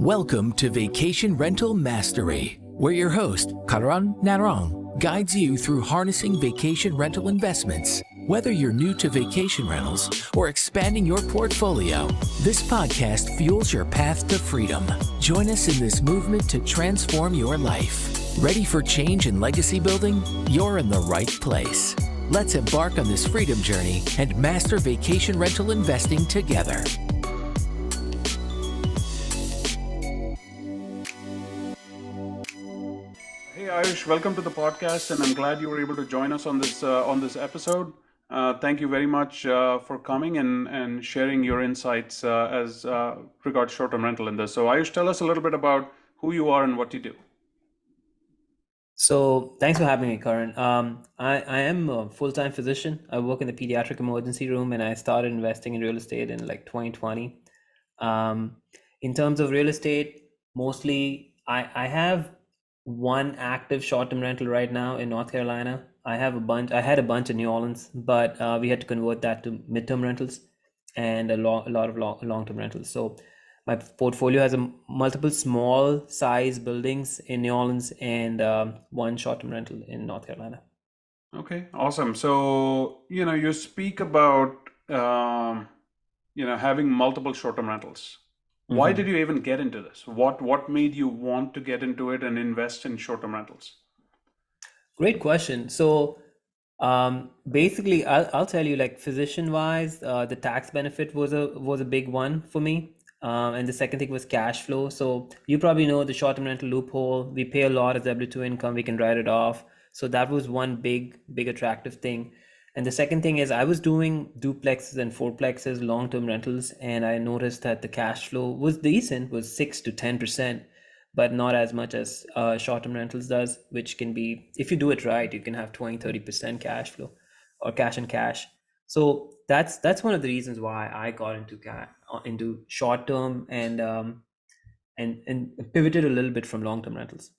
Welcome to Vacation Rental Mastery, where your host, Karan Narang, guides you through harnessing vacation rental investments. Whether you're new to vacation rentals or expanding your portfolio, this podcast fuels your path to freedom. Join us in this movement to transform your life. Ready for change and legacy building? You're in the right place. Let's embark on this freedom journey and master vacation rental investing together. Hey Ayush, welcome to the podcast, and I'm glad you were able to join us on this episode. Thank you very much for coming and sharing your insights as regards short-term rental in this. So Ayush, tell us a little bit about who you are and what you do. So thanks for having me, Karan. I am a full-time physician. I work in the pediatric emergency room, and I started investing in real estate in like 2020. In terms of real estate, mostly I have one active short-term rental right now in North Carolina. I had a bunch in New Orleans, but we had to convert that to midterm rentals and a lot of long-term rentals. So my portfolio has multiple small size buildings in New Orleans and one short-term rental in North Carolina. Okay, awesome. So, you speak about, having multiple short-term rentals. Why did you even get into this? What made you want to get into it and invest in short-term rentals? Great question. So basically, I'll tell you, like physician-wise, the tax benefit was a big one for me. And the second thing was cash flow. So you probably know the short-term rental loophole. We pay a lot as W-2 income. We can write it off. So that was one big attractive thing. And the second thing is I was doing duplexes and fourplexes, long-term rentals, and I noticed that the cash flow was decent, was 6 to 10%, but not as much as short-term rentals does, which can be, if you do it right, you can have 20, 30% cash flow or cash and cash. So that's one of the reasons why I got into short-term and pivoted a little bit from long-term rentals.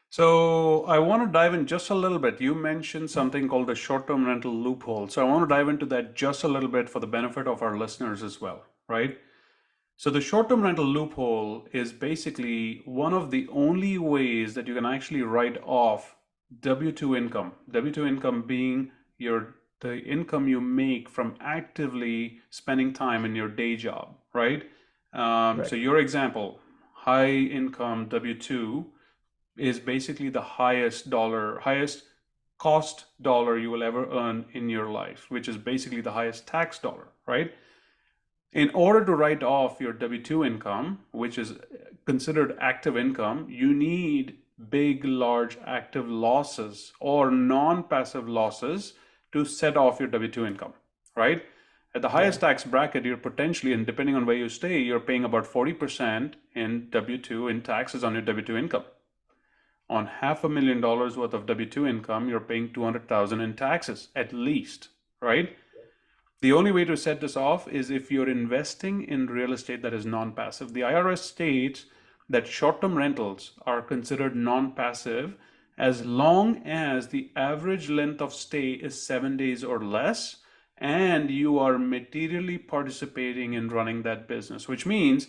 So I want to dive in just a little bit. You mentioned something called the short-term rental loophole. So I want to dive into that just a little bit for the benefit of our listeners as well, right? So the short-term rental loophole is basically one of the only ways that you can actually write off W-2 income. W-2 income being the income you make from actively spending time in your day job, right? So your example, high income W-2 is basically the highest cost dollar you will ever earn in your life, which is basically the highest tax dollar, right? In order to write off your W-2 income, which is considered active income, you need big, large active losses or non-passive losses to set off your W-2 income, right? At the highest tax bracket, you're potentially, and depending on where you stay, you're paying about 40% in W-2 in taxes on your W-2 income. On $500,000 worth of W-2 income, you're paying $200,000 in taxes at least, right? The only way to set this off is if you're investing in real estate that is non-passive. The IRS states that short-term rentals are considered non-passive as long as the average length of stay is 7 days or less, and you are materially participating in running that business, which means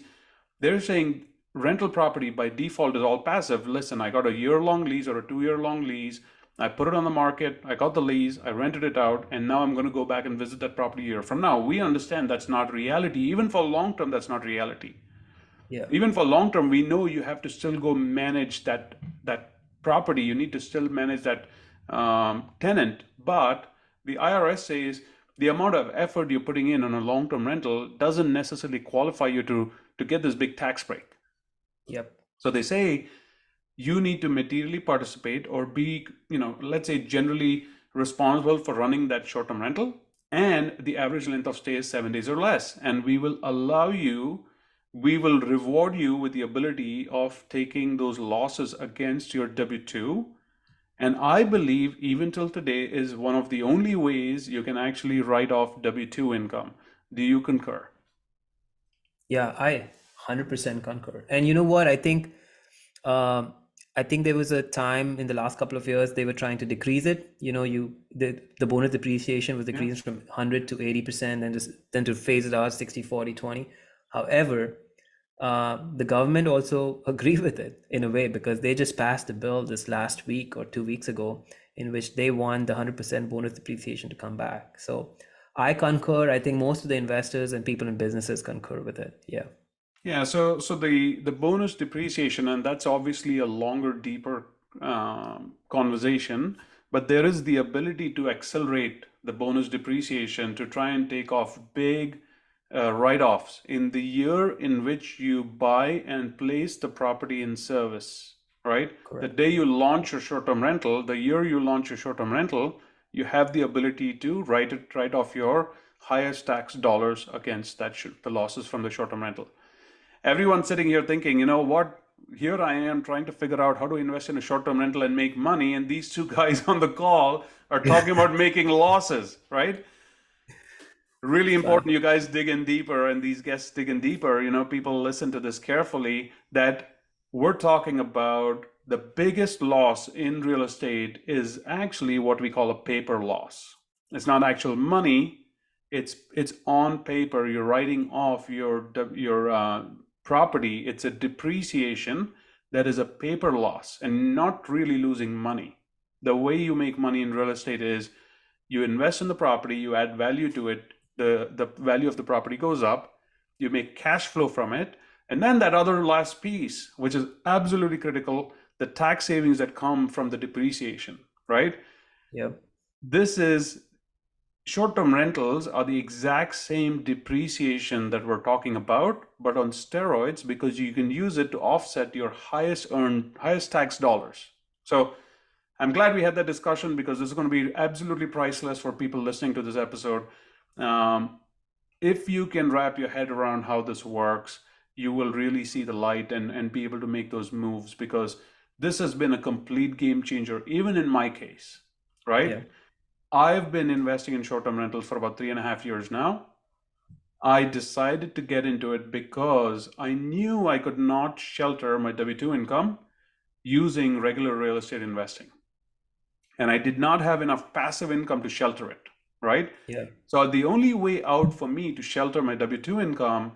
they're saying rental property by default is all passive. Listen, I got a year-long lease or a 2-year-long lease. I put it on the market. I got the lease. I rented it out. And now I'm going to go back and visit that property a year from now. We understand that's not reality. Even for long term, that's not reality. Yeah. Even for long term, we know you have to still go manage that property. You need to still manage that tenant. But the IRS says the amount of effort you're putting in on a long-term rental doesn't necessarily qualify you to get this big tax break. Yep. So they say you need to materially participate or be, let's say generally responsible for running that short-term rental, and the average length of stay is 7 days or less. And we will reward you with the ability of taking those losses against your W-2. And I believe even till today is one of the only ways you can actually write off W-2 income. Do you concur? Yeah, I 100% concur. And you know what? I think there was a time in the last couple of years they were trying to decrease it. The bonus depreciation was decreased from 100 to 80%, and then to phase it out 60, 40, 20. However, the government also agree with it in a way, because they just passed a bill this last week or 2 weeks ago in which they want the 100% bonus depreciation to come back. So I concur. I think most of the investors and people in businesses concur with it. Yeah. Yeah, so the bonus depreciation, and that's obviously a longer, deeper conversation, but there is the ability to accelerate the bonus depreciation to try and take off big write-offs in the year in which you buy and place the property in service, right? The Correct. day you launch your short-term rental, the year you launch your short-term rental, you have the ability to write off your highest tax dollars against the losses from the short-term rental. Everyone's sitting here thinking, you know what? Here I am trying to figure out how to invest in a short-term rental and make money, and these two guys on the call are talking about making losses, right? Really Fun. important you guys dig in deeper, and these guests dig in deeper. People listen to this carefully, that we're talking about the biggest loss in real estate is actually what we call a paper loss. It's not actual money. It's on paper. You're writing off your property. It's a depreciation that is a paper loss and not really losing money. The way you make money in real estate is you invest in the property, you add value to it, the value of the property goes up, you make cash flow from it, and then that other last piece, which is absolutely critical, the tax savings that come from the depreciation, right? Yep. This is short-term rentals are the exact same depreciation that we're talking about, but on steroids, because you can use it to offset your highest tax dollars. So I'm glad we had that discussion, because this is going to be absolutely priceless for people listening to this episode. If you can wrap your head around how this works, you will really see the light and be able to make those moves, because this has been a complete game changer, even in my case, right? Yeah. I've been investing in short-term rentals for about 3.5 years now. I decided to get into it because I knew I could not shelter my W-2 income using regular real estate investing. And I did not have enough passive income to shelter it, right? Yeah. So the only way out for me to shelter my W-2 income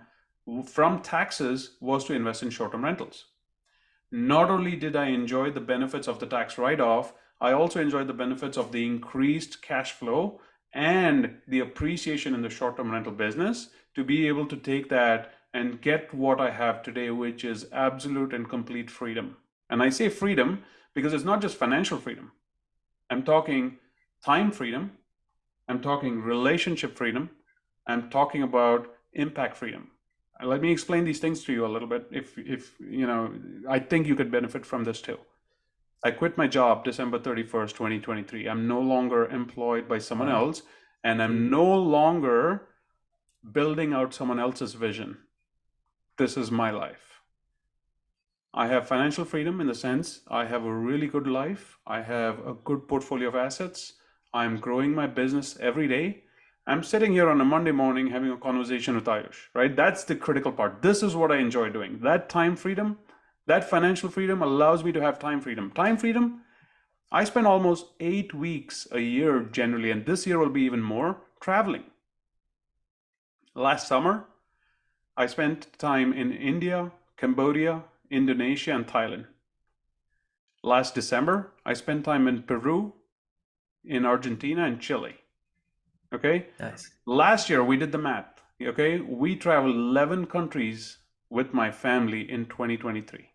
from taxes was to invest in short-term rentals. Not only did I enjoy the benefits of the tax write-off, I also enjoyed the benefits of the increased cash flow and the appreciation in the short-term rental business to be able to take that and get what I have today, which is absolute and complete freedom. And I say freedom because it's not just financial freedom. I'm talking time freedom. I'm talking relationship freedom. I'm talking about impact freedom. Let me explain these things to you a little bit. If I think you could benefit from this too. I quit my job December 31st, 2023. I'm no longer employed by someone Wow. else, and I'm no longer building out someone else's vision. This is my life. I have financial freedom in the sense I have a really good life. I have a good portfolio of assets. I'm growing my business every day. I'm sitting here on a Monday morning having a conversation with Ayush, right? That's the critical part. This is what I enjoy doing. That time freedom, that financial freedom allows me to have time freedom. Time freedom, I spend almost 8 weeks a year generally, and this year will be even more, traveling. Last summer, I spent time in India, Cambodia, Indonesia, and Thailand. Last December, I spent time in Peru, in Argentina, and Chile. Okay? Nice. Last year, we did the math. Okay? We traveled 11 countries with my family in 2023.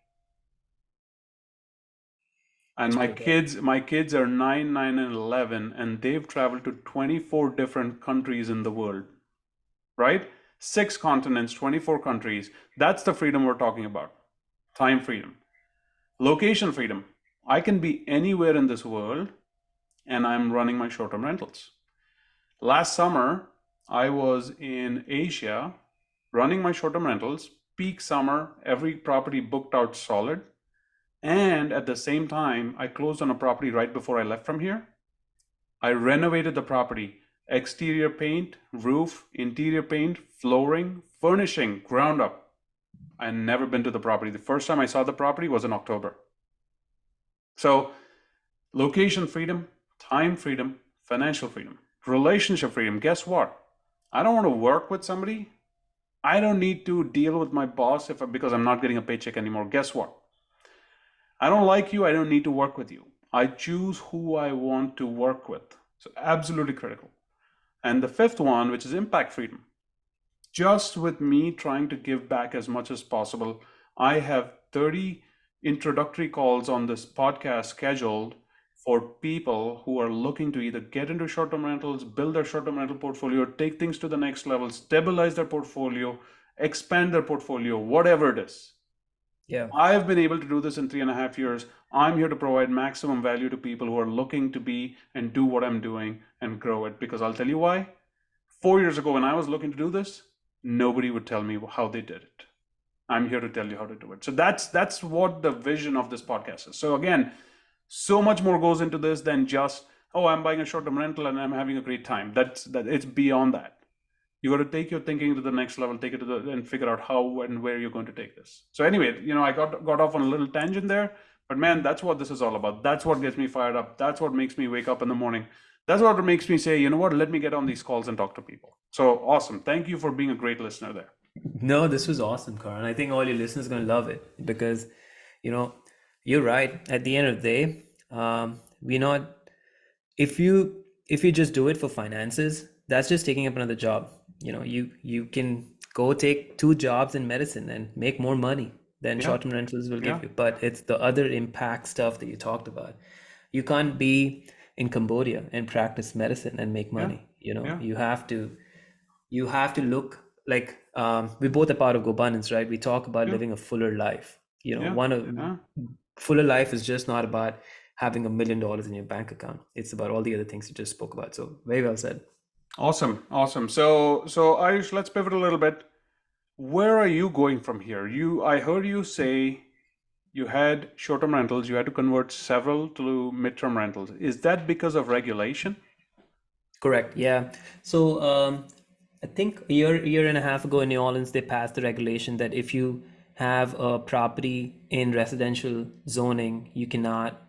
And That's my pretty good. kids are 9, 9, and 11, and they've traveled to 24 different countries in the world, right? 6 continents, 24 countries. That's the freedom we're talking about. Time freedom. Location freedom. I can be anywhere in this world, and I'm running my short-term rentals. Last summer, I was in Asia running my short-term rentals, peak summer, every property booked out solid. And at the same time, I closed on a property right before I left from here. I renovated the property, exterior paint, roof, interior paint, flooring, furnishing, ground up. I had never been to the property. The first time I saw the property was in October. So, location freedom, time freedom, financial freedom, relationship freedom. Guess what? I don't want to work with somebody. I don't need to deal with my boss because I'm not getting a paycheck anymore. Guess what? I don't like you. I don't need to work with you. I choose who I want to work with. So absolutely critical. And the fifth one, which is impact freedom. Just with me trying to give back as much as possible, I have 30 introductory calls on this podcast scheduled for people who are looking to either get into short-term rentals, build their short-term rental portfolio, take things to the next level, stabilize their portfolio, expand their portfolio, whatever it is. Yeah. I've been able to do this in 3.5 years. I'm here to provide maximum value to people who are looking to be and do what I'm doing and grow it. Because I'll tell you why. 4 years ago, when I was looking to do this, nobody would tell me how they did it. I'm here to tell you how to do it. So that's what the vision of this podcast is. So again, so much more goes into this than just, oh, I'm buying a short-term rental and I'm having a great time. That it's beyond that. You got to take your thinking to the next level, take it to the and figure out how and where you're going to take this. So anyway, I got off on a little tangent there, but man, that's what this is all about. That's what gets me fired up. That's what makes me wake up in the morning. That's what makes me say, you know what, let me get on these calls and talk to people. So awesome. Thank you for being a great listener there. No, this was awesome, Karan. I think all your listeners are going to love it because, you know, you're right. At the end of the day, we're not. If you just do it for finances, that's just taking up another job. You can go take two jobs in medicine and make more money than Yeah. short-term rentals will give Yeah. you. But it's the other impact stuff that you talked about. You can't be in Cambodia and practice medicine and make Yeah. money. Yeah. You have to look like we both are part of GoBundance, right? We talk about Yeah. living a fuller life. Yeah. One of Yeah. fuller life is just not about having $1 million in your bank account. It's about all the other things you just spoke about. So very well said. Awesome. Awesome. So Ayush, let's pivot a little bit. Where are you going from here? I heard you say you had short-term rentals, you had to convert several to mid-term rentals. Is that because of regulation? Correct. Yeah. So I think a year and a half ago in New Orleans, they passed the regulation that if you have a property in residential zoning, you cannot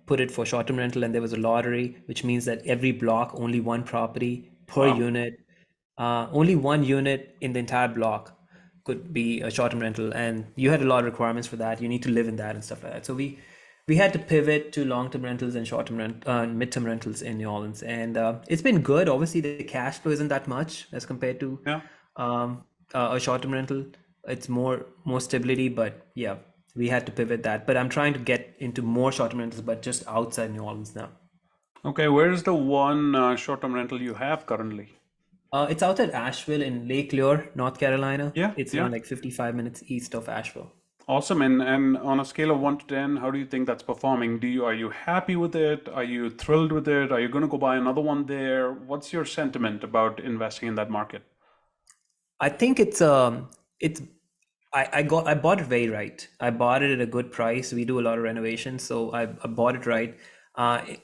put it for short-term rental. And there was a lottery, which means that every block, only one property per Wow. unit, only one unit in the entire block could be a short-term rental, and you had a lot of requirements for that. You need to live in that and stuff like that. So we had to pivot to long-term rentals and mid-term rentals in New Orleans, and it's been good. Obviously, the cash flow isn't that much as compared to Yeah. a short-term rental. It's more stability, but yeah, we had to pivot that. But I'm trying to get into more short-term rentals, but just outside New Orleans now. Okay, where's the one short-term rental you have currently? It's outside Asheville in Lake Lure, North Carolina. Yeah, It's yeah. around like 55 minutes east of Asheville. Awesome. And on a scale of 1 to 10, how do you think that's performing? Are you happy with it? Are you thrilled with it? Are you going to go buy another one there? What's your sentiment about investing in that market? I think it's I bought it very right. I bought it at a good price. We do a lot of renovations, so I bought it right.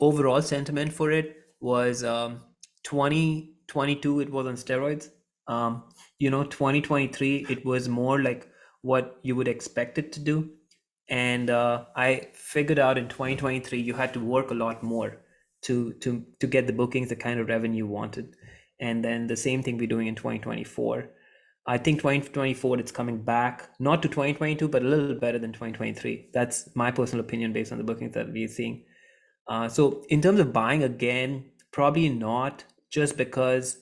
Overall sentiment for it was 2022 it was on steroids. 2023 it was more like what you would expect it to do. And I figured out in 2023 you had to work a lot more to get the bookings, the kind of revenue you wanted. And then the same thing we're doing in 2024. I think 2024 it's coming back, not to 2022, but a little better than 2023. That's my personal opinion based on the bookings that we're seeing. So in terms of buying again, probably not, just because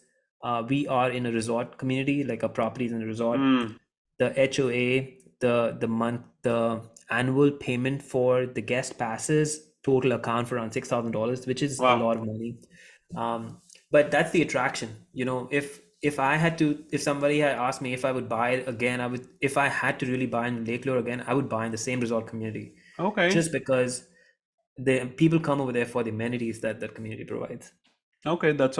we are in a resort community, like our properties in a resort. Mm, The HOA, the annual payment for the guest passes total account for around $6,000, which is a wow. lot of money. But that's the attraction. If somebody had asked me if I would buy it again, if I had to really buy in Lake Lure again, I would buy in the same resort community, Okay. just because the people come over there for the amenities that community provides. Okay, that's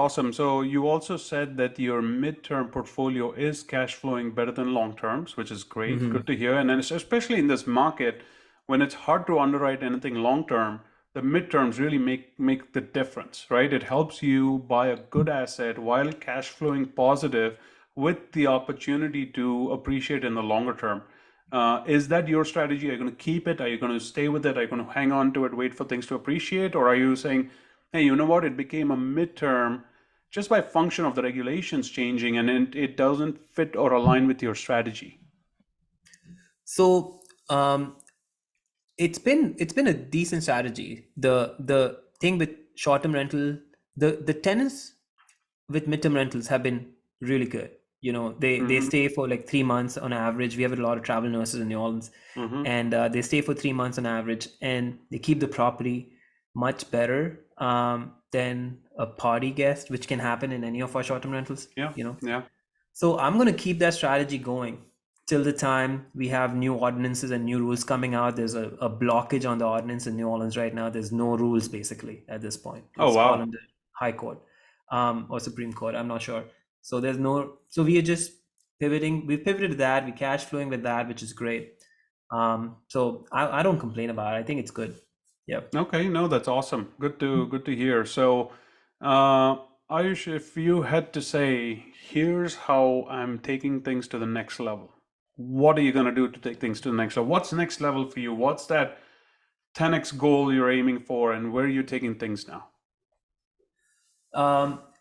awesome. So you also said that your midterm portfolio is cash flowing better than long terms, which is great. Mm-hmm. Good to hear. And then especially in this market, when it's hard to underwrite anything long term, the midterms really make the difference, right? It helps you buy a good asset while cash flowing positive with the opportunity to appreciate in the longer term. Is that your strategy? Are you going to keep it? Are you going to stay with it? Are you going to hang on to it, wait for things to appreciate? Or are you saying, hey, you know what? It became a midterm just by function of the regulations changing, and it doesn't fit or align with your strategy? So it's been a decent strategy. The thing with short-term rental, the tenants with midterm rentals have been really good. You know, they stay for like 3 months on average. We have a lot of travel nurses in New Orleans, and they stay for 3 months on average, and they keep the property much better than a party guest, which can happen in any of our short-term rentals. Yeah, You know, yeah. so I'm going to keep that strategy going till the time we have new ordinances and new rules coming out. There's a blockage on the ordinance in New Orleans right now. There's no rules basically at this point. Oh, It's all wow. under High Court or Supreme Court. I'm not sure. So there's no. So we are just pivoting. We've pivoted to that. We're cash flowing with that, which is great. So I don't complain about it. I think it's good. Yeah. Okay, no, that's awesome. Good to hear. So, uh, Ayush, if you had to say, here's how I'm taking things to the next level, what are you going to do to take things to the next level? What's next level for you? What's that 10x goal you're aiming for, and where are you taking things now?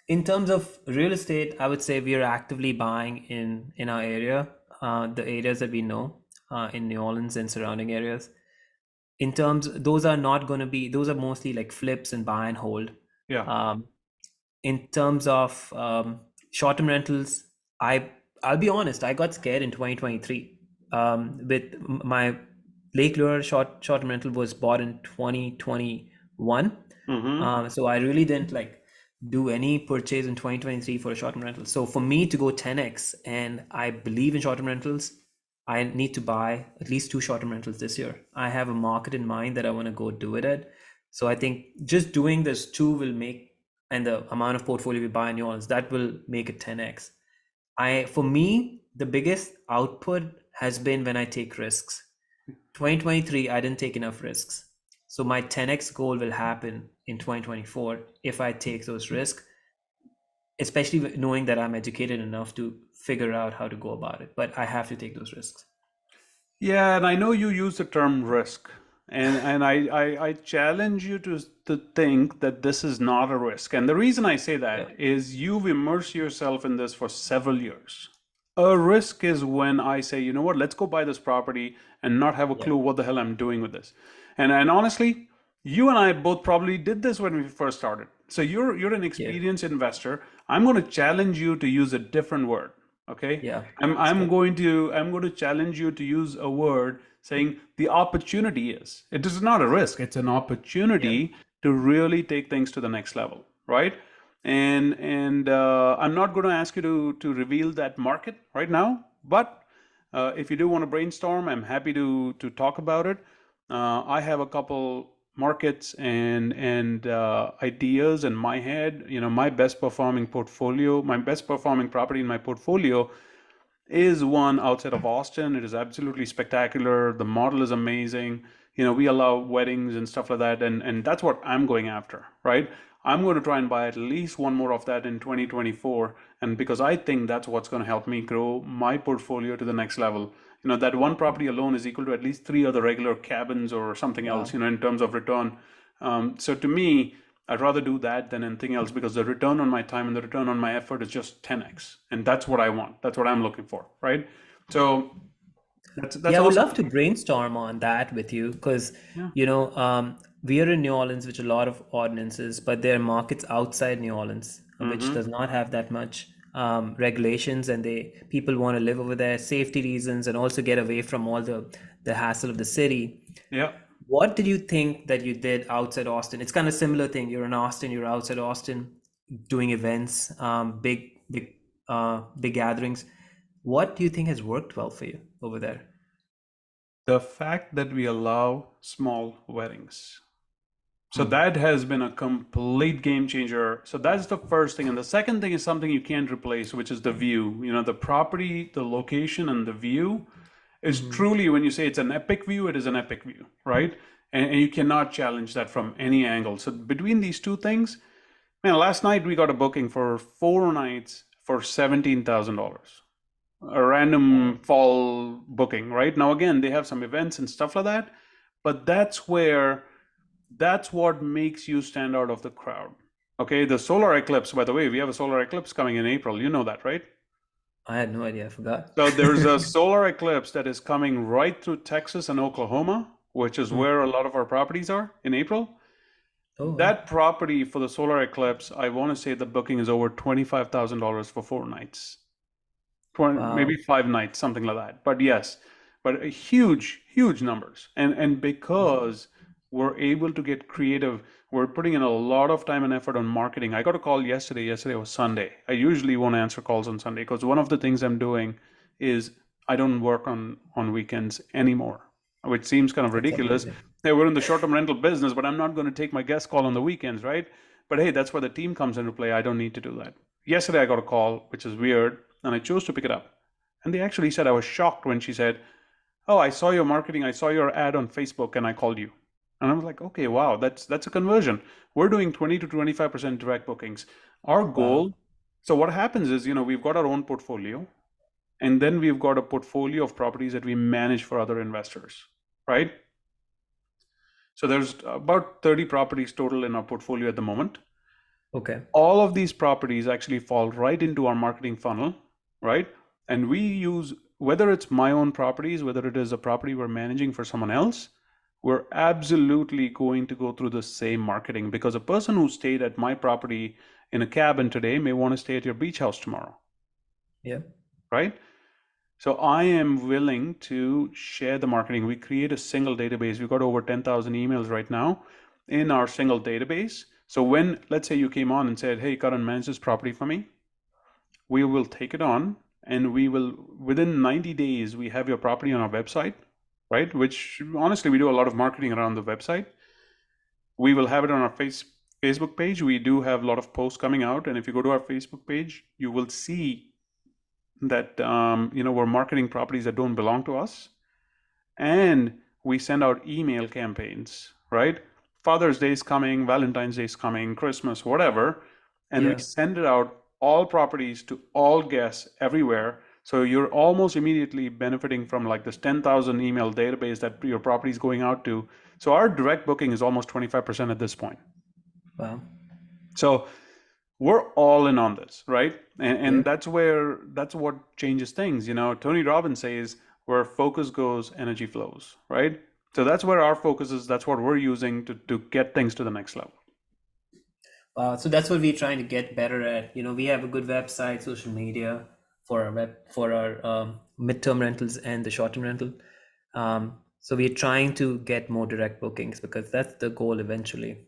In terms of real estate, I would say we are actively buying in our area, the areas that we know in New Orleans and surrounding areas. In terms, those are not going to be, those are mostly like flips and buy and hold. Yeah. Um, in terms of short-term rentals, I I'll be honest, I got scared in 2023. With my Lake Lure short-term rental was bought in 2021. So I really didn't like do any purchase in 2023 for a short-term rental. So for me to go 10x, and I believe in short-term rentals, I need to buy at least two short-term rentals this year. I have a market in mind that I want to go do it at. So I think just doing this two will make, and the amount of portfolio we buy in New Orleans, that will make it 10x. For me, the biggest output has been when I take risks. 2023, I didn't take enough risks. So my 10x goal will happen in 2024 if I take those risks, especially knowing that I'm educated enough to figure out how to go about it. But I have to take those risks. Yeah, and I know you use the term risk, and I challenge you to think that this is not a risk. And the reason I say Yeah. that is you've immersed yourself in this for several years. A risk is when I say, you know what, let's go buy this property and not have a Yeah. clue what the hell I'm doing with this. And honestly, you and I both probably did this when we first started. So you're an Yeah. experienced investor. I'm going to challenge you to use a different word. Okay? Yeah. I'm That's I'm good. going to I'm going to challenge you to use a word saying the opportunity is. It is not a risk, it's an Yeah. opportunity to really take things to the next level, right? And I'm not going to ask you to reveal that market right now, but if you do want to brainstorm, I'm happy to talk about it. I have a couple markets and ideas in my head. You know, my best performing portfolio, my best performing property in my portfolio is one outside of Austin. It is absolutely spectacular. The model is amazing. You know, we allow weddings and stuff like that, and that's what I'm going after, right? I'm going to try and buy at least one more of that in 2024, and because I think that's what's going to help me grow my portfolio to the next level. You know, that one property alone is equal to at least three other regular cabins or something else, Wow. you know, in terms of return. So to me, I'd rather do that than anything else because the return on my time and the return on my effort is just 10x. And that's what I want. That's what I'm looking for, right? So that's Yeah, I would awesome. love to brainstorm on that with you because, Yeah. we are in New Orleans, which a lot of ordinances, but there are markets outside New Orleans, which Mm-hmm. does not have that much regulations, and people want to live over there, safety reasons, and also get away from all the hassle of the city. Yeah. What did you think that you did outside Austin? It's kind of similar thing. You're in Austin, you're outside Austin doing events, big gatherings. What do you think has worked well for you over there? The fact that we allow small weddings. So Hmm. that has been a complete game changer. So that's the first thing. And the second thing is something you can't replace, which is the view. You know, the property, the location, and the view is Hmm. truly, when you say it's an epic view, it is an epic view, right? And you cannot challenge that from any angle. So between these two things, man, last night we got a booking for 4 nights for $17,000. A random fall booking, right? Now, again, they have some events and stuff like that, but that's what makes you stand out of the crowd. Okay, the solar eclipse, by the way, we have a solar eclipse coming in April. You know that, right? I had no idea. I forgot. So there's a solar eclipse that is coming right through Texas and Oklahoma, which is Mm. where a lot of our properties are in April. Oh, wow. That property for the solar eclipse, I want to say the booking is over $25,000 for 4 nights. 20, Wow. maybe 5 nights, something like that. But yes, but a huge, huge numbers. And because we're able to get creative, we're putting in a lot of time and effort on marketing. I got a call yesterday. Yesterday was Sunday. I usually won't answer calls on Sunday because one of the things I'm doing is I don't work on weekends anymore, which seems kind of That's ridiculous. amazing. Hey, we're in the short-term rental business, but I'm not going to take my guest call on the weekends, right? But hey, that's where the team comes into play. I don't need to do that. Yesterday I got a call, which is weird, and I chose to pick it up. And they actually said I was shocked when she said, "Oh, I saw your marketing, I saw your ad on Facebook, and I called you." And I was like, "Okay, wow, that's a conversion." We're doing 20 to 25% direct bookings. Our Wow. goal. So what happens is, we've got our own portfolio, and then we've got a portfolio of properties that we manage for other investors, right? So there's about 30 properties total in our portfolio at the moment. Okay. All of these properties actually fall right into our marketing funnel, right? And we use, whether it's my own properties, whether it is a property we're managing for someone else, we're absolutely going to go through the same marketing, because a person who stayed at my property in a cabin today may want to stay at your beach house tomorrow, Yeah. right? So I am willing to share the marketing. We create a single database. We've got over 10,000 emails right now in our single database. So when, let's say you came on and said, "Hey, Karan, manage this property for me," we will take it on, and we will, within 90 days, we have your property on our website, right? Which honestly, we do a lot of marketing around the website. We will have it on our Facebook page. We do have a lot of posts coming out. And if you go to our Facebook page, you will see that, we're marketing properties that don't belong to us. And we send out email campaigns, right? Father's Day is coming, Valentine's Day is coming, Christmas, whatever. And we Yeah. send it out all properties to all guests everywhere. So you're almost immediately benefiting from like this 10,000 email database that your property is going out to. So our direct booking is almost 25% at this point. Wow. So we're all in on this, right? And Yeah. that's what changes things. Tony Robbins says, where focus goes, energy flows, right? So that's where our focus is. That's what we're using to get things to the next level. So that's what we're trying to get better at. We have a good website, social media for our midterm rentals and the short-term rental. So we're trying to get more direct bookings because that's the goal eventually.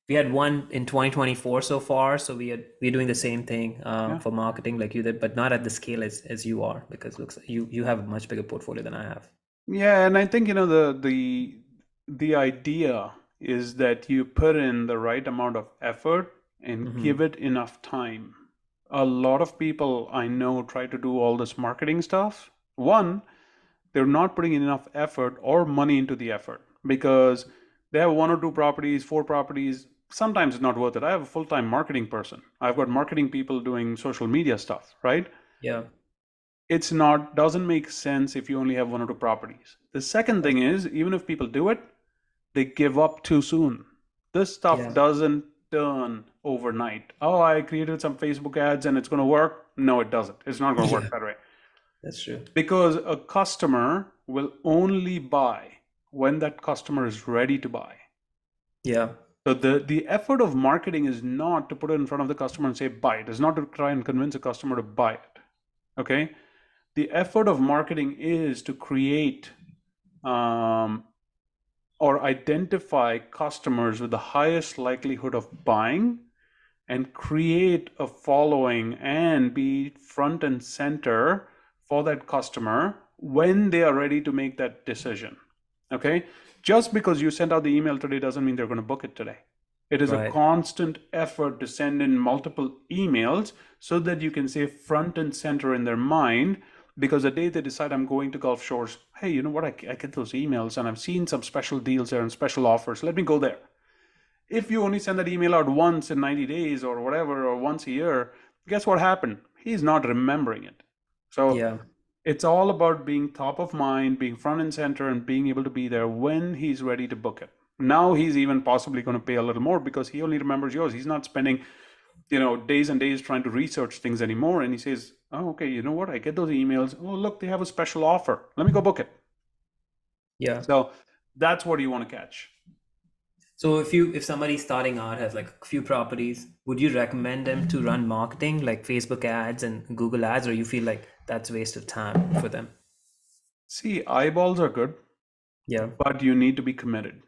We had one in 2024 so far, so we're doing the same thing Yeah. for marketing like you did, but not at the scale as you are, because looks like you have a much bigger portfolio than I have. Yeah, and I think the idea is that you put in the right amount of effort and Hmm. give it enough time. A lot of people I know try to do all this marketing stuff. One, they're not putting in enough effort or money into the effort, because they have one or two properties, four properties. Sometimes it's not worth it. I have a full-time marketing person. I've got marketing people doing social media stuff, right? Yeah. It's not, doesn't make sense if you only have one or two properties. The second thing is, even if people do it, they give up too soon. This stuff Yeah. doesn't turn overnight. Oh, I created some Facebook ads and it's going to work. No, it doesn't. It's not going to Yeah. work that way. That's true. Because a customer will only buy when that customer is ready to buy. Yeah. So the effort of marketing is not to put it in front of the customer and say buy it. It's not to try and convince a customer to buy it. Okay? The effort of marketing is to create or identify customers with the highest likelihood of buying, and create a following and be front and center for that customer when they are ready to make that decision. Okay? Just because you sent out the email today doesn't mean they're going to book it today. It is a Right. constant effort to send in multiple emails so that you can say front and center in their mind, because the day they decide I'm going to Gulf Shores, hey, you know what? I get those emails and I've seen some special deals there and special offers. Let me go there. If you only send that email out once in 90 days or whatever, or once a year, guess what happened? He's not remembering it. So Yeah. it's all about being top of mind, being front and center, and being able to be there when he's ready to book it. Now he's even possibly going to pay a little more because he only remembers yours. He's not spending, days and days trying to research things anymore. And he says, oh, okay, you know what? I get those emails. Oh, look, they have a special offer. Let me go book it. Yeah. So that's what you want to catch. So if somebody's starting out, has like a few properties, would you recommend them to run marketing like Facebook ads and Google ads, or you feel like that's a waste of time for them? See, eyeballs are good, Yeah. but you need to be committed.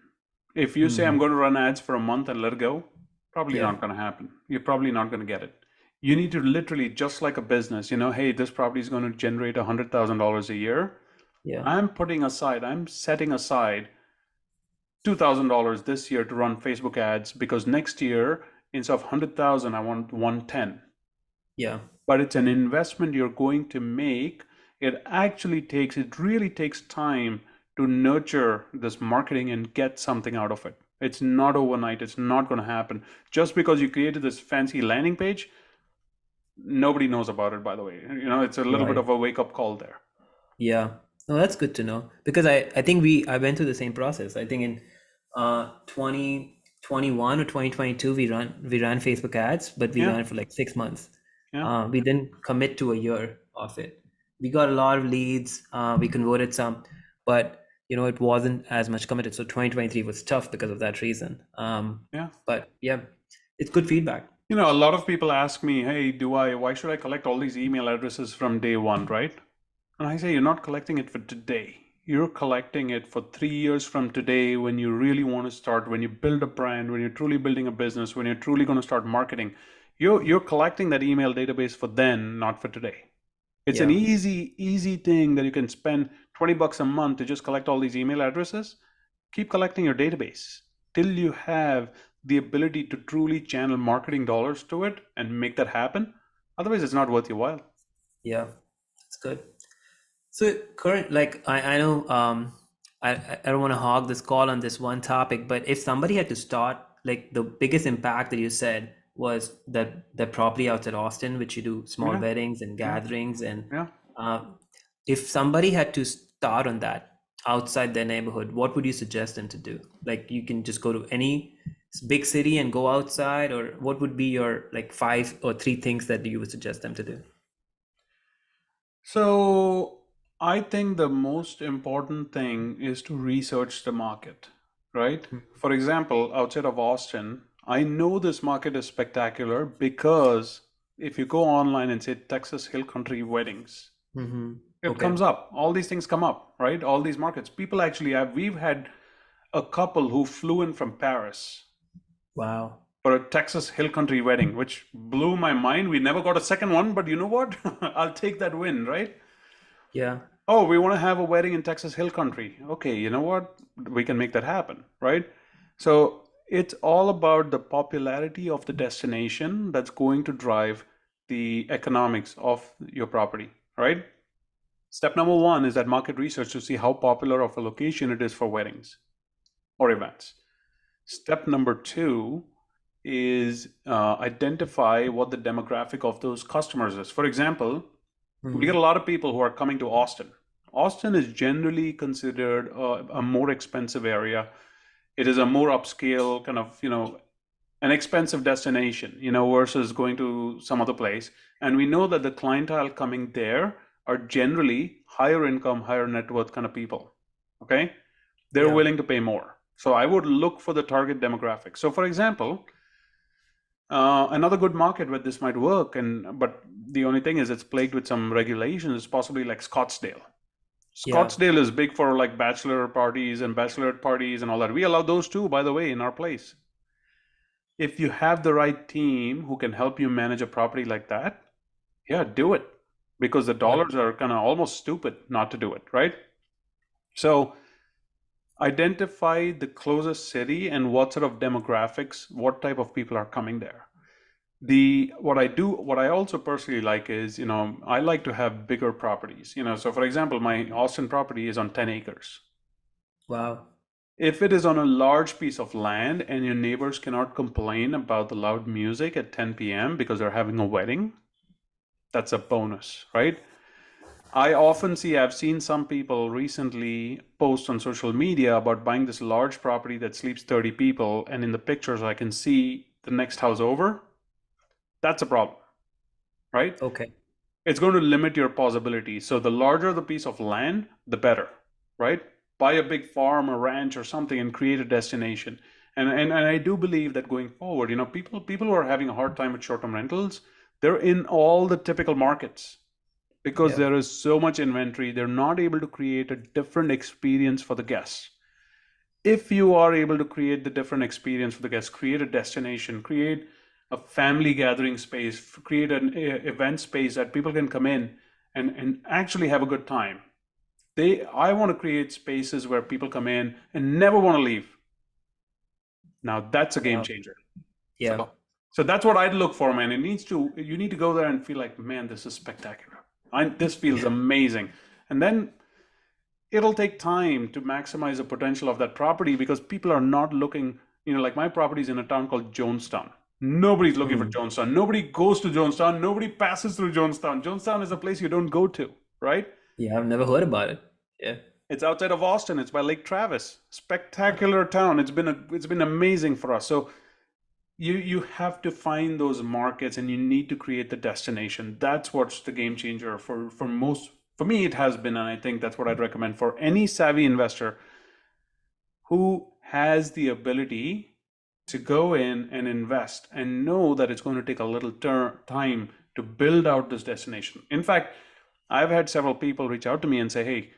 If you say I'm going to run ads for a month and let it go, probably Yeah. not going to happen. You're probably not going to get it. You need to literally, just like a business, hey, this property is going to generate $100,000 a year. Yeah. I'm setting aside $2,000 this year to run Facebook ads because next year, instead of 100,000, I want 110. Yeah. But it's an investment you're going to make. It really takes time to nurture this marketing and get something out of it. It's not overnight. It's not going to happen. Just because you created this fancy landing page, nobody knows about it, by the way. It's a little bit Right. of a wake-up call there. Yeah. No, that's good to know because I think I went through the same process. I think in 2021 or 2022 we ran Facebook ads, but we ran Yeah, it for like 6 months. yeah. We didn't commit to a year of it. We got a lot of leads. We converted some, but it wasn't as much committed. So 2023 was tough because of that reason. Yeah. But yeah, it's good feedback. A lot of people ask me, hey, why should I collect all these email addresses from day one, right? And I say, you're not collecting it for today. You're collecting it for 3 years from today when you really want to start, when you build a brand, when you're truly building a business, when you're truly going to start marketing. You're collecting that email database for then, not for today. It's an Yeah. easy thing that you can spend $20 a month to just collect all these email addresses. Keep collecting your database till you have the ability to truly channel marketing dollars to it and make that happen. Otherwise, it's not worth your while. Yeah, that's good. So current, like I know I don't want to hog this call on this one topic, but if somebody had to start, like the biggest impact that you said was that property outside Austin, which you do small Yeah, weddings and yeah, gatherings, and yeah. uh, if somebody had to start on that outside their neighborhood, what would you suggest them to do? Like you can just go to any big city and go outside, or what would be your like 5 or 3 things that you would suggest them to do? So I think the most important thing is to research the market, right? For example, outside of Austin, I know this market is spectacular because if you go online and say Texas Hill Country weddings, Mm-hmm. it Okay. comes up. All these things come up, right? All these markets. People actually we've had a couple who flew in from Paris Wow. for a Texas Hill Country wedding, which blew my mind. We never got a second one, but you know what? I'll take that win, right? Yeah. Oh, we want to have a wedding in Texas Hill Country. Okay, you know what? We can make that happen, right? So it's all about the popularity of the destination that's going to drive the economics of your property, right? Step number one is that market research to see how popular of a location it is for weddings or events. Step number two is identify what the demographic of those customers is. For example, we get a lot of people who are coming to Austin. Austin is generally considered a more expensive area. It is a more upscale kind of, an expensive destination, versus going to some other place. And we know that the clientele coming there are generally higher income, higher net worth kind of people. Okay. They're Yeah. willing to pay more. So I would look for the target demographic. So for example, another good market where this might work, but the only thing is it's plagued with some regulations, is possibly like Scottsdale. Yeah. Scottsdale is big for like bachelor parties and bachelorette parties and all that. We allow those too, by the way, in our place. If you have the right team who can help you manage a property like that, yeah, do it. Because the Got it. dollars are kind of almost stupid not to do it, right? So identify the closest city and what sort of demographics, what type of people are coming there. What I also personally like is, I like to have bigger properties. So for example, my Austin property is on 10 acres. Wow. If it is on a large piece of land and your neighbors cannot complain about the loud music at 10 p.m. because they're having a wedding, that's a bonus, right? I've seen some people recently post on social media about buying this large property that sleeps 30 people, and in the pictures I can see the next house over. That's a problem, right? Okay. It's going to limit your possibilities. So the larger the piece of land, the better, right? Buy a big farm, a ranch, or something, and create a destination. And I do believe that going forward, people who are having a hard time with short-term rentals, they're in all the typical markets because Yeah. there is so much inventory. They're not able to create a different experience for the guests. If you are able to create the different experience for the guests, create a destination, create a family gathering space, create an event space that people can come in and actually have a good time. I want to create spaces where people come in and never want to leave. Now that's a game Wow. changer. Yeah. So that's what I'd look for, man. You need to go there and feel like, man, this is spectacular. This feels amazing. And then it'll take time to maximize the potential of that property because people are not looking, like my property is in a town called Jonestown. Nobody's looking for Jonestown. Nobody goes to Jonestown. Nobody passes through Jonestown. Jonestown is a place you don't go to, right? Yeah, I've never heard about it. Yeah. It's outside of Austin. It's by Lake Travis. Spectacular town. It's been amazing for us. So you have to find those markets and you need to create the destination. That's what's the game changer for most. For me, it has been, and I think that's what I'd recommend for any savvy investor who has the ability to go in and invest and know that it's going to take a little time to build out this destination. In fact, I've had several people reach out to me and say, "Hey,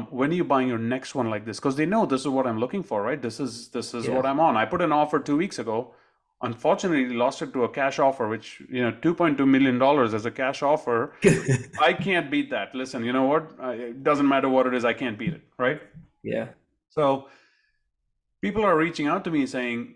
when are you buying your next one like this?" Because they know this is what I'm looking for, right? This is what I'm on. I put an offer 2 weeks ago. Unfortunately, lost it to a cash offer, which, $2.2 million as a cash offer. I can't beat that. Listen, you know what? It doesn't matter what it is. I can't beat it, right? Yeah. So people are reaching out to me saying,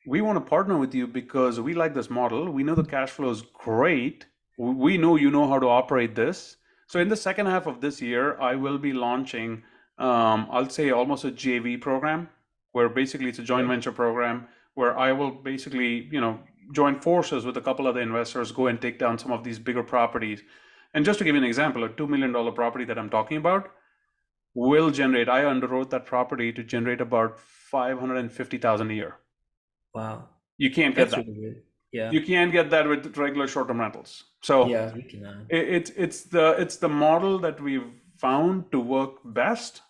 we want to partner with you because we like this model. We know the cash flow is great. We know you know how to operate this. So in the second half of this year, I will be launching, I'll say almost a JV program, where basically it's a joint venture program where I will basically, join forces with a couple other investors, go and take down some of these bigger properties. And just to give you an example, a $2 million property that I'm talking about will generate, I underwrote that property to generate about $550,000 a year. Wow. You can't get That's that. really good. Yeah. You can't get that with regular short-term rentals. So Yeah, we can. it's the model that we've found to work best,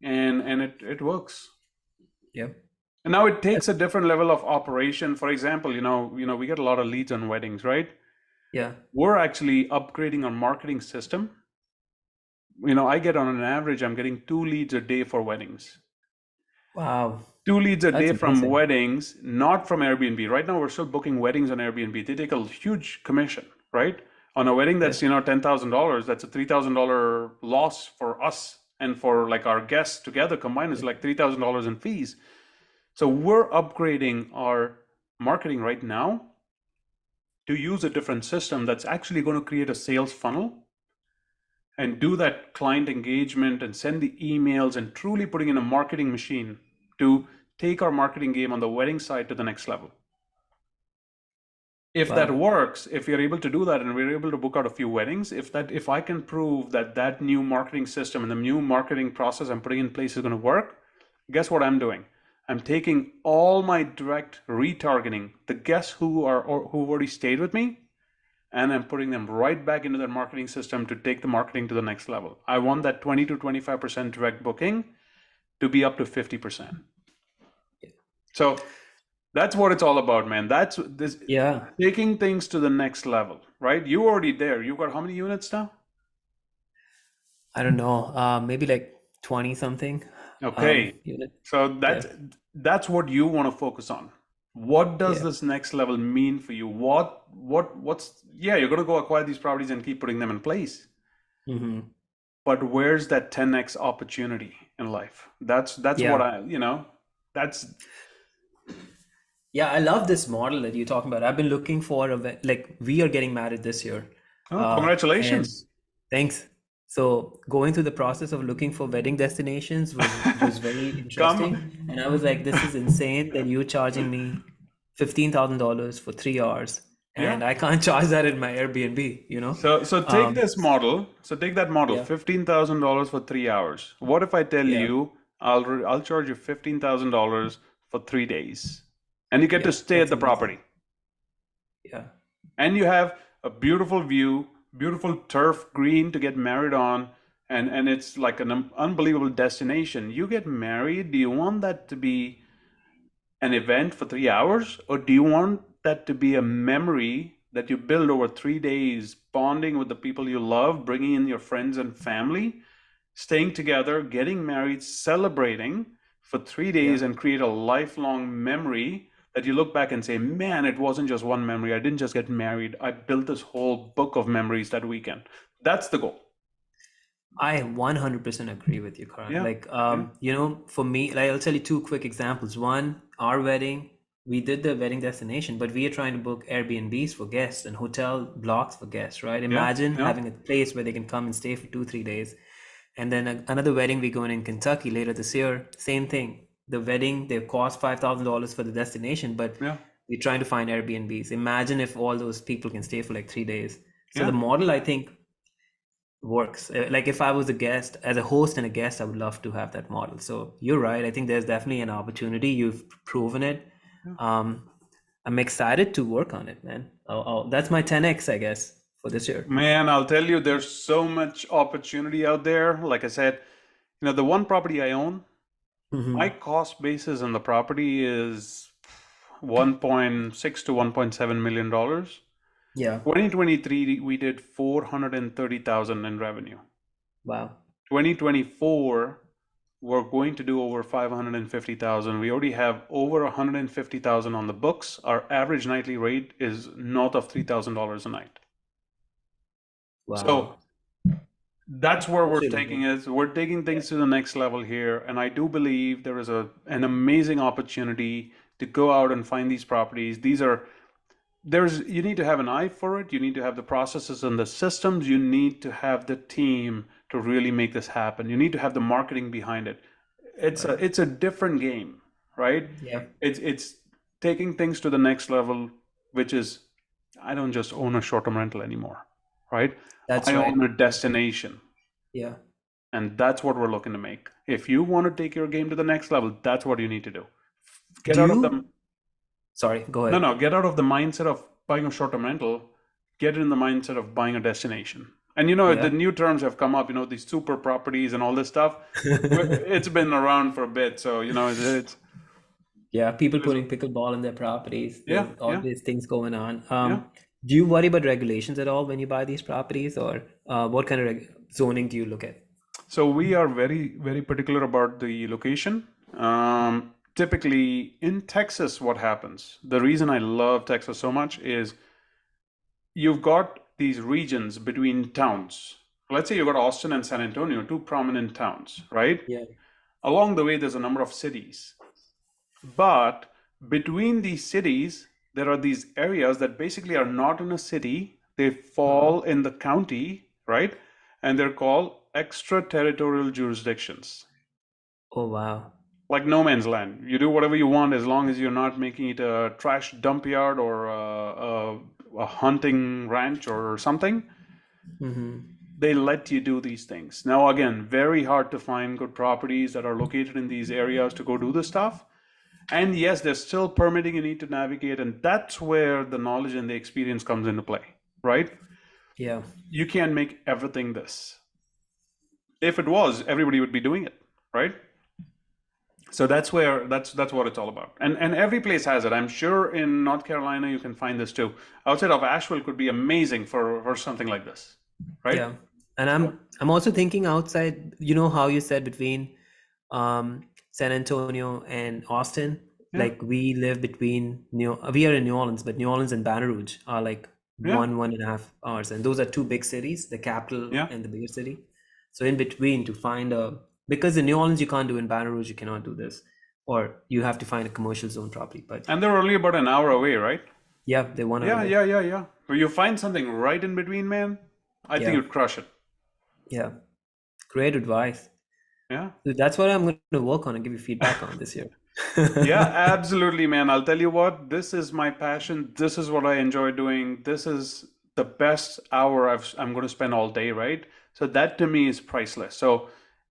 and it works. Yep. And now it takes a different level of operation. For example, we get a lot of leads on weddings, right? Yeah. We're actually upgrading our marketing system. I get on an average, I'm getting 2 leads a day for weddings. Wow. 2 leads a That's day from amazing. weddings, not from Airbnb. Right now, we're still booking weddings on Airbnb. They take a huge commission, right? On a wedding that's, $10,000, that's a $3,000 loss for us. And for like our guests together combined is like $3,000 in fees. So we're upgrading our marketing right now to use a different system that's actually going to create a sales funnel and do that client engagement and send the emails and truly putting in a marketing machine to take our marketing game on the wedding side to the next level. If that works, if you're able to do that and we're able to book out a few weddings, if I can prove that new marketing system and the new marketing process I'm putting in place is going to work, guess what I'm doing? I'm taking all my direct retargeting, the guests who've already stayed with me, and I'm putting them right back into that marketing system to take the marketing to the next level. I want that 20 to 25% direct booking to be up to 50%. So that's what it's all about, man. That's this taking things to the next level, right? You already there. You got how many units now? I don't know. Maybe like 20 something. Okay. Units. So that's what you want to focus on. What does this next level mean for you? You're going to go acquire these properties and keep putting them in place. Mm-hmm. But where's that 10x opportunity in life? That's what that's. Yeah, I love this model that you're talking about. I've been looking for we are getting married this year. Oh, congratulations. Thanks. So going through the process of looking for wedding destinations was very interesting. And I was like, this is insane that you're charging me $15,000 for 3 hours and Yeah. I can't charge that in my Airbnb, you know? So take this S- model. So take that model, yeah, $15,000 for 3 hours. What if I tell yeah, you I'll charge you $15,000 for 3 days, and you get to yeah. stay at That's the amazing. property, Yeah, and you have a beautiful view, beautiful turf green to get married on, and it's like an unbelievable destination. You get married. Do you want that to be an event for 3 hours, or do you want that to be a memory that you build over 3 days, bonding with the people you love, bringing in your friends and family, staying together, getting married, celebrating for 3 days, yeah. and create a lifelong memory that you look back and say, man, it wasn't just one memory. I didn't just get married. I built this whole book of memories that weekend. That's the goal. I 100% agree with you, Karan. Yeah. Like, Yeah. for me, like, I'll tell you two quick examples. One, our wedding, we did the wedding destination, but we are trying to book Airbnbs for guests and hotel blocks for guests, right? Yeah. Imagine Yeah. having a place where they can come and stay for 2, 3 days. And then another wedding we're going in Kentucky later this year, same thing. The wedding, they cost $5,000 for the destination, but Yeah. we're trying to find Airbnbs. Imagine if all those people can stay for like 3 days. So the Yeah. model, I think, works. Like if I was a guest, as a host and a guest, I would love to have that model. So you're right. I think there's definitely an opportunity. You've proven it. Yeah. Um, I'm excited to work on it, man. That's my 10x, I guess, for this year. Man, I'll tell you, there's so much opportunity out there. Like I said, the one property I own, my Hmm. cost basis on the property is 1.6 to 1.7 million dollars. Yeah. 2023, we did 430,000 in revenue. Wow. 2024, we're going to do over 550,000. We already have over 150,000 on the books. Our average nightly rate is north of $3,000 a night. So Wow. that's where That's we're really taking good. it. We're taking Yeah. things to the next level here, and I do believe there is an amazing opportunity to go out and find these properties. There's you need to have an eye for it. You need to have the processes and the systems. You need to have the team to really make this happen. You need to have the marketing behind it. Right. It's a different game, right? Yeah. It's taking things to the next level, which is I don't just own a short-term rental anymore, right? That's I right. own a destination. Yeah. And that's what we're looking to make. If you want to take your game to the next level, that's what you need to do. Get Do out of you? the Sorry, go no, ahead. no, get out of the mindset of buying a short-term rental. Get in the mindset of buying a destination. And the Yeah. new terms have come up. These super properties and all this stuff. It's been around for a bit, so it's Yeah, people there's putting pickleball in their properties. yeah, There's yeah, always things going on. yeah. Do you worry about regulations at all when you buy these properties, or what kind of zoning do you look at? So we are very, very particular about the location. Typically in Texas, what happens? The reason I love Texas so much is you've got these regions between towns. Let's say you've got Austin and San Antonio, two prominent towns, right? Yeah. Along the way, there's a number of cities. But between these cities, there are these areas that basically are not in a city. They Uh, fall in the county, right? And they're called extraterritorial jurisdictions. oh wow. Like no man's land. You do whatever you want as long as you're not making it a trash dump yard or a hunting ranch or something. Hmm. They let you do these things. Now, again, very hard to find good properties that are located in these areas to go do this stuff. And yes, there's still permitting you need to navigate, and that's where the knowledge and the experience comes into play, right? Yeah. You can't make everything this. If it was, everybody would be doing it, right? So that's what it's all about. And every place has it. I'm sure in North Carolina you can find this too. Outside of Asheville could be amazing for something like this, right? Yeah. And So I'm also thinking outside, you know how you said between San Antonio and Austin, yeah, like we live between we are in New Orleans, but New Orleans and Baton Rouge are like yeah, 1.5 hours, and those are two big cities, the capital yeah. and the bigger city. So in between to find a because in New Orleans you can't do, in Baton Rouge you cannot do this, or you have to find a commercial zone property. But And they're only about an hour away, right? yeah, they're 1 hour Yeah, away. yeah, yeah, yeah. But you find something right in between, man, I think Yeah, you'd crush it. yeah, great advice. Yeah. So that's what I'm going to work on and give you feedback on this year. Yeah, absolutely, man. I'll tell you what, this is my passion. This is what I enjoy doing. This is the best hour I'm going to spend all day, right? So that to me is priceless. So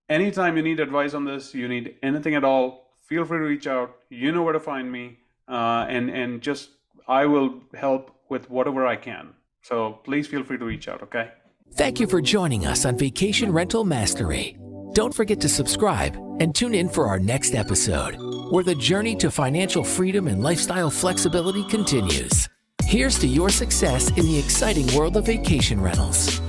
anytime you need advice on this, you need anything at all, feel free to reach out. You know where to find me, and just I will help with whatever I can. So please feel free to reach out. Okay. Thank you for joining us on Vacation Rental Mastery. Don't forget to subscribe and tune in for our next episode, where the journey to financial freedom and lifestyle flexibility continues. Here's to your success in the exciting world of vacation rentals.